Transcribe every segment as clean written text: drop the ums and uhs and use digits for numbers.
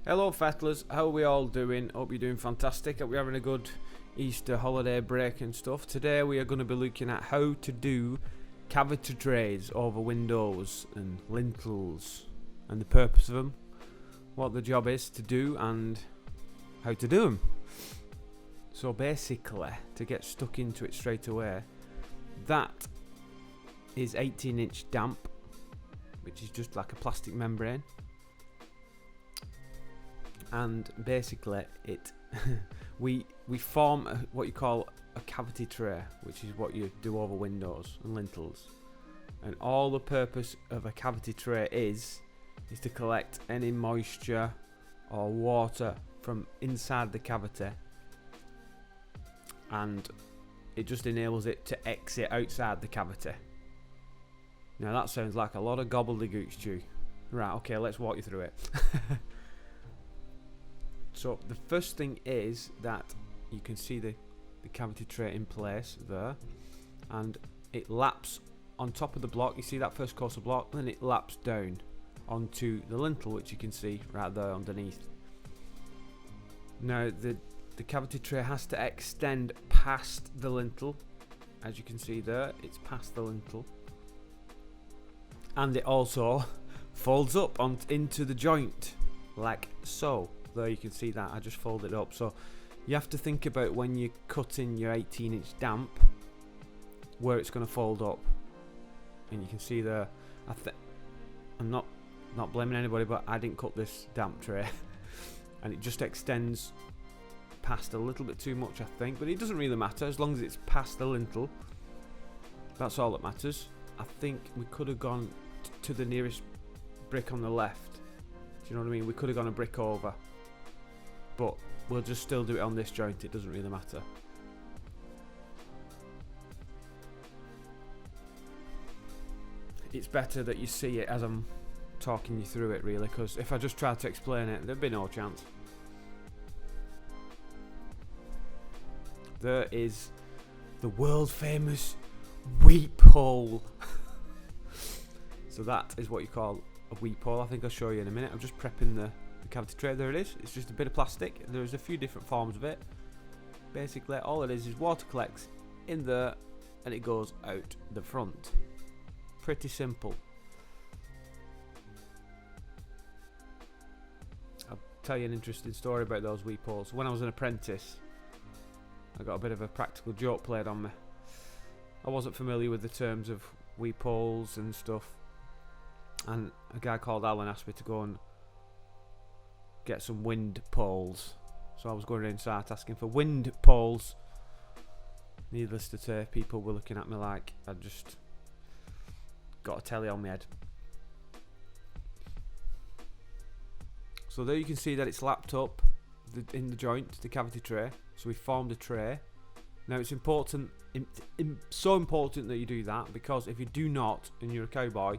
Hello Fettlers, how are we all doing? Hope you're doing fantastic. Hope you're having a good Easter holiday break and stuff. Today we are going to be looking at how to do cavity trays over windows and lintels and the purpose of them, what the job is to do and how to do them. So basically, to get stuck into it straight away, that is 18-inch damp, which is just like a plastic membrane. And basically it we form what you call a cavity tray, which is what you do over windows and lintels, and all the purpose of a cavity tray is to collect any moisture or water from inside the cavity, and it just enables it to exit outside the cavity. Now that sounds like a lot of gobbledygook, Stu. Right, okay, let's walk you through it. So the first thing is that you can see the cavity tray in place there, and it laps on top of the block. You see that first course of block, then it laps down onto the lintel, which you can see right there underneath. Now the cavity tray has to extend past the lintel. As you can see there, it's past the lintel, and it also folds up into the joint like so. There you can see that I just folded it up. So you have to think about when you're cutting your 18-inch damp where it's going to fold up, and you can see there. I'm not blaming anybody, but I didn't cut this damp tray and it just extends past a little bit too much, I think, but it doesn't really matter as long as it's past the lintel. That's all that matters. I think we could have gone to the nearest brick on the left. Do you know what I mean? We could have gone a brick over, but we'll just still do it on this joint. It doesn't really matter. It's better that you see it as I'm talking you through it, really, because if I just tried to explain it, there'd be no chance. There is the world famous weep hole. So that is what you call a weep hole. I think I'll show you in a minute. I'm just prepping the cavity tray. There it is. It's just a bit of plastic. There's a few different forms of it. Basically all it is water collects in there and it goes out the front. Pretty simple. I'll tell you an interesting story about those weep holes. When I was an apprentice, I got a bit of a practical joke played on me. I wasn't familiar with the terms of weep holes and stuff, and a guy called Alan asked me to go and get some wind poles. So I was going inside asking for wind poles. Needless to say, people were looking at me like I'd just got a telly on my head. So there you can see that it's lapped up in the joint, the cavity tray. So we formed a tray. Now it's important, so important that you do that, because if you do not and you're a cowboy,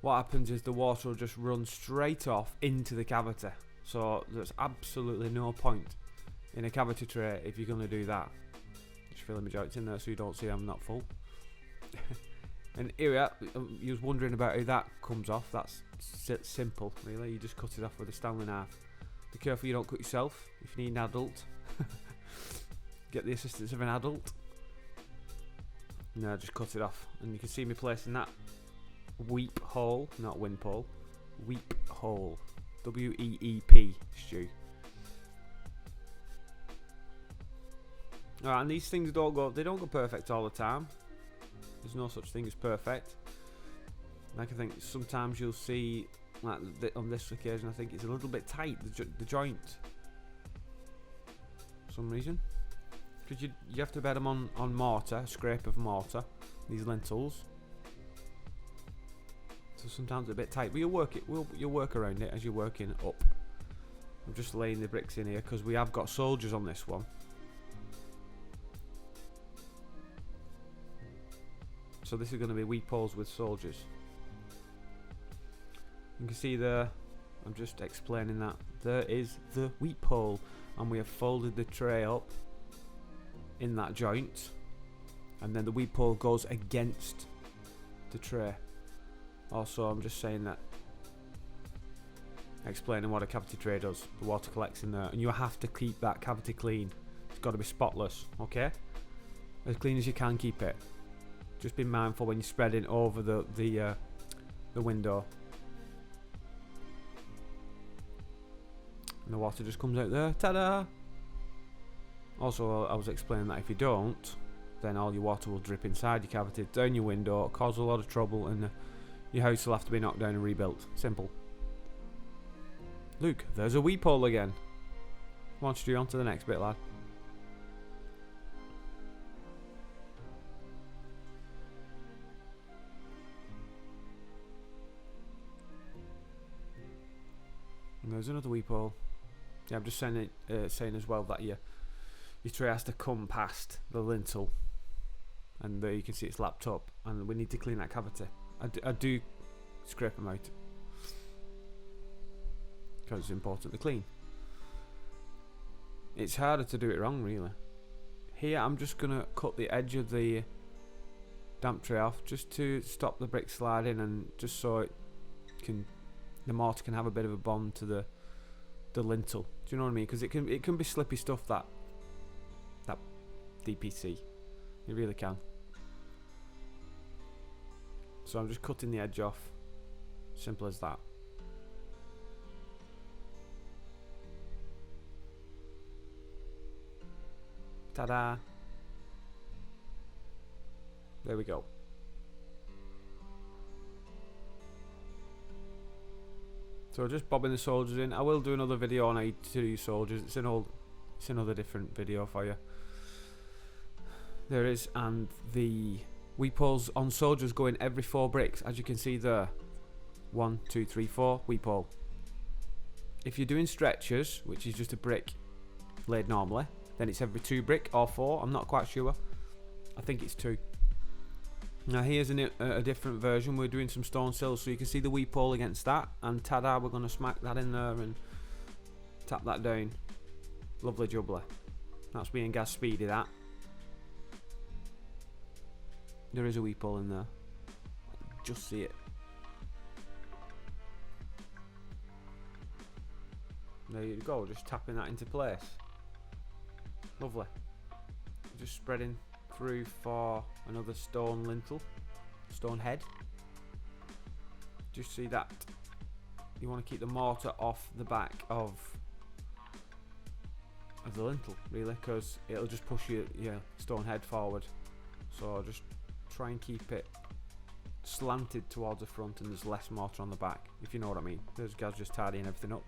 what happens is the water will just run straight off into the cavity. So there's absolutely no point in a cavity tray if you're going to do that. Just filling my joints in there so you don't see I'm not full. And here we are. You was wondering about how that comes off. That's simple, really. You just cut it off with a Stanley knife. Be careful you don't cut yourself. If you need an adult, get the assistance of an adult. No, just cut it off. And you can see me placing that weep hole, not wind pole, weep hole. W-E-E-P, Stu. Alright, and these things don't go perfect all the time. There's no such thing as perfect. Like, I think sometimes you'll see, like on this occasion, I think it's a little bit tight, the joint, for some reason. Because you have to bed them on mortar, a scrape of mortar, these lintels. So sometimes it's a bit tight, but you'll work around it as you're working up. I'm just laying the bricks in here because we have got soldiers on this one. So this is going to be weep holes with soldiers. You can see there, I'm just explaining that. There is the weep hole, and we have folded the tray up in that joint, and then the weep hole goes against the tray. Also, I'm just saying that explaining what a cavity tray does. The water collects in there, and you have to keep that cavity clean. It's got to be spotless, okay? As clean as you can keep it. Just be mindful when you're spreading over the window. And the water just comes out there. Ta-da! Also, I was explaining that if you don't, then all your water will drip inside your cavity, down your window, cause a lot of trouble, and your house will have to be knocked down and rebuilt. Simple. Look, there's a weep hole again. Come on, Stu, on to the next bit, lad. And there's another weep hole. Yeah, I'm just saying as well that your tray has to come past the lintel, and there you can see it's lapped up, and we need to clean that cavity. I do scrape them out because it's important to clean. It's harder to do it wrong, really. Here I'm just gonna cut the edge of the damp tray off just to stop the brick sliding, and just so the mortar can have a bit of a bond to the lintel. Do you know what I mean? Because it can be slippy stuff, that DPC. It really can. So I'm just cutting the edge off. Simple as that. Ta-da! There we go. So just bobbing the soldiers in. I will do another video on how to do soldiers. It's another different video for you. There is, and the weep holes on soldiers go in every 4 bricks, as you can see there. 1, 2, 3, 4 weep hole. If you're doing stretchers, which is just a brick laid normally, then it's every 2 brick or 4. I'm not quite sure. I think it's 2. Now here's a different version. We're doing some stone sills, so you can see the weep hole against that, and ta-da, we're going to smack that in there and tap that down. Lovely jubbly. That's me and Gaz Speedy, that. There is a weep hole in there. Just see it. There you go, just tapping that into place. Lovely. Just spreading through for another stone lintel, stone head. Just see that you want to keep the mortar off the back of the lintel, really, because it'll just push your stone head forward. So just try and keep it slanted towards the front, and there's less mortar on the back, if you know what I mean. There's guys just tidying everything up.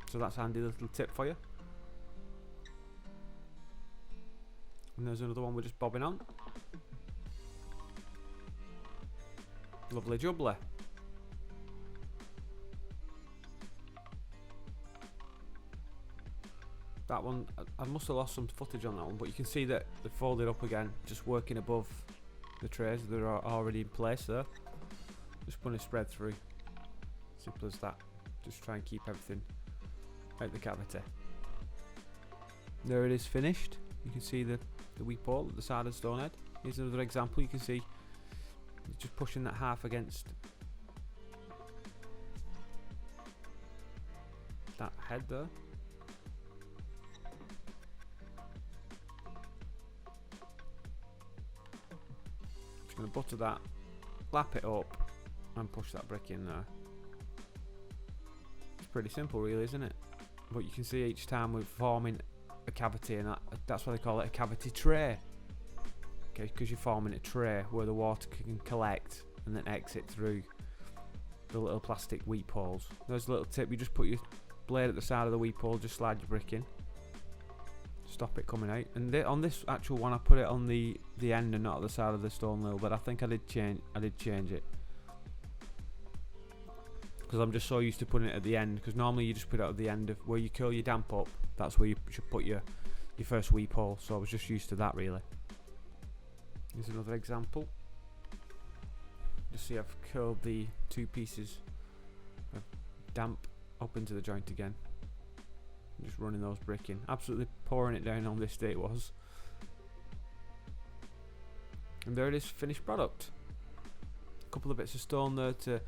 So that's a handy little tip for you. And there's another one we're just bobbing on. Lovely jubbly. That one, I must have lost some footage on that one, but you can see that they're folded up again, just working above the trays that are already in place there. Just putting a spread through. Simple as that. Just try and keep everything out the cavity. There it is, finished. You can see the weep hole at the side of the stone head. Here's another example. You can see just pushing that half against that head there. Just going to butter that, lap it up, and push that brick in there. It's pretty simple, really, isn't it? But you can see each time we're forming a cavity, and that's why they call it a cavity tray. Okay, because you're forming a tray where the water can collect and then exit through the little plastic weep holes. There's a little tip: you just put your blade at the side of the weep hole, just slide your brick in, stop it coming out. And on this actual one, I put it on the end and not at the side of the stone lil, but I think I did change it because I'm just so used to putting it at the end. Because normally you just put it at the end of where you curl your damp up. That's where you should put your first weep hole. So I was just used to that, really. Here's another example. Just see I've curled the 2 pieces of damp up into the joint again. Just running those brick in. Absolutely pouring it down on this day it was. And there it is, finished product. A couple of bits of stone there to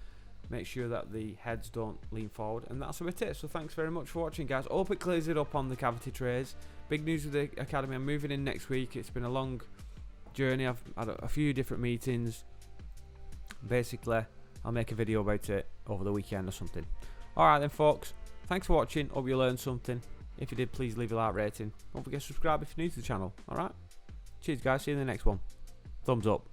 make sure that the heads don't lean forward, and that's about it. So thanks very much for watching, guys. Hope it clears it up on the cavity trays. Big news with the academy, I'm moving in next week. It's been a long journey, I've had a few different meetings. Basically, I'll make a video about it over the weekend or something. Alright then folks, thanks for watching, hope you learned something. If you did, please leave a like rating. Don't forget to subscribe if you're new to the channel. Alright, cheers guys, see you in the next one. Thumbs up.